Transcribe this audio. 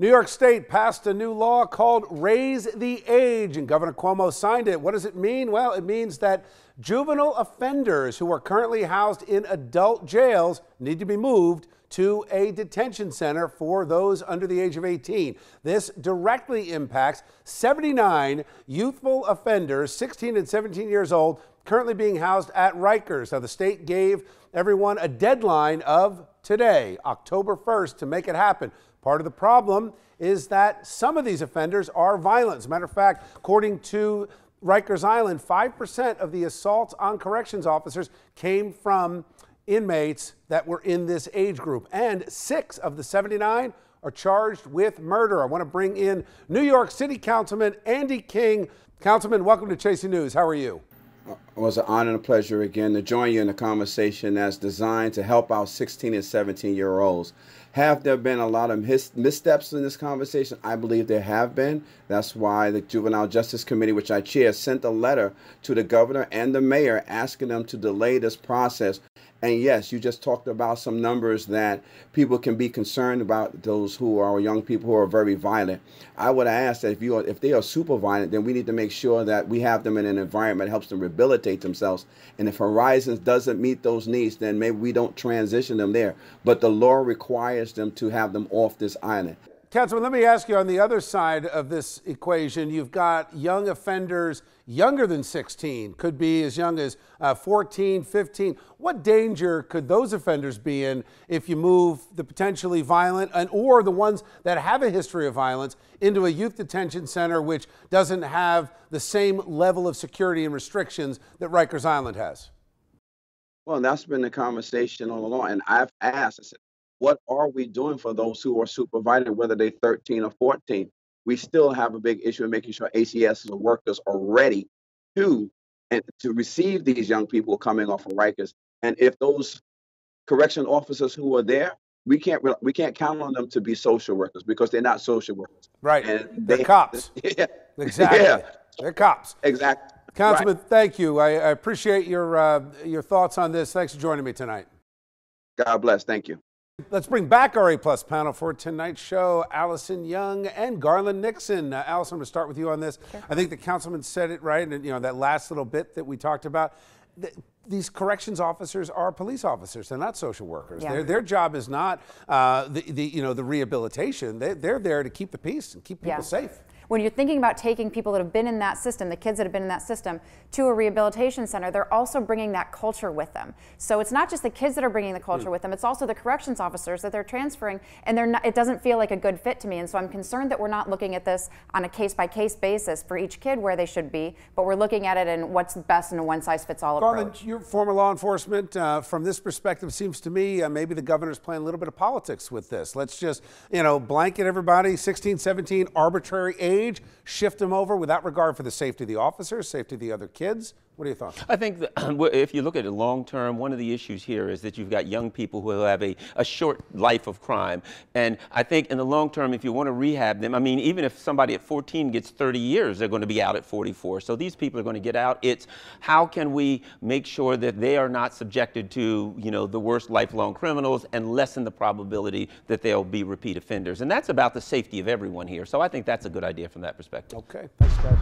New York State passed a new law called Raise the Age, and Governor Cuomo signed it. What does it mean? Well, it means that juvenile offenders who are currently housed in adult jails need to be moved to a detention center for those under the age of 18. This directly impacts 79 youthful offenders, 16 and 17 years old, currently being housed at Rikers. Now, the state gave everyone a deadline of today, October 1st, to make it happen. Part of the problem is that some of these offenders are violent. As a matter of fact, according to Rikers Island, 5% of the assaults on corrections officers came from inmates that were in this age group, and 6 of the 79 are charged with murder. I want to bring in New York City Councilman Andy King. Councilman, welcome to Chasing News. How are you? It was an honor and a pleasure again to join you in a conversation that's designed to help out 16 and 17-year-olds. Have there been a lot of missteps in this conversation? I believe there have been. That's why the Juvenile Justice Committee, which I chair, sent a letter to the governor and the mayor asking them to delay this process. And yes, you just talked about some numbers that people can be concerned about, those who are young people who are very violent. I would ask that if they are super violent, then we need to make sure that we have them in an environment that helps them rehabilitate themselves. And if Horizons doesn't meet those needs, then maybe we don't transition them there. But the law requires them to have them off this island. Councilman, let me ask you, on the other side of this equation, you've got young offenders younger than 16, could be as young as 14, 15. What danger could those offenders be in if you move the potentially violent or the ones that have a history of violence into a youth detention center which doesn't have the same level of security and restrictions that Rikers Island has? Well, that's been the conversation all along. And I've asked, I said, what are we doing for those who are super violent, whether they're 13 or 14? We still have a big issue in making sure ACS and workers are ready to receive these young people coming off of Rikers. And if those correction officers who are there, we can't count on them to be social workers because they're not social workers. Right. And they're cops. Yeah. Exactly. Yeah. They're cops. Exactly. Councilman, Thank you. I appreciate your thoughts on this. Thanks for joining me tonight. God bless. Thank you. Let's bring back our A-plus panel for tonight's show, Allison Young and Garland Nixon. Allison, I'm going to start with you on this. Sure. I think the councilman said it right, and that last little bit that we talked about. These corrections officers are police officers. They're not social workers. Yeah. Their job is not the rehabilitation. They're there to keep the peace and keep people safe. When you're thinking about taking people that have been in that system, the kids that have been in that system, to a rehabilitation center, they're also bringing that culture with them. So it's not just the kids that are bringing the culture with them, it's also the corrections officers that they're transferring, and it doesn't feel like a good fit to me. And so I'm concerned that we're not looking at this on a case-by-case basis for each kid where they should be, but we're looking at it in what's best in a one-size-fits-all approach. Garland, you're former law enforcement. From this perspective, seems to me maybe the governor's playing a little bit of politics with this. Let's just, blanket everybody, 16, 17, arbitrary age. Shift them over without regard for the safety of the officers, safety of the other kids. What are your thoughts? I think that if you look at it long term, one of the issues here is that you've got young people who have a short life of crime. And I think in the long term, if you want to rehab them, I mean, even if somebody at 14 gets 30 years, they're going to be out at 44. So these people are going to get out. It's how can we make sure that they are not subjected to, the worst lifelong criminals and lessen the probability that they'll be repeat offenders. And that's about the safety of everyone here. So I think that's a good idea from that perspective. Okay. Thanks, guys.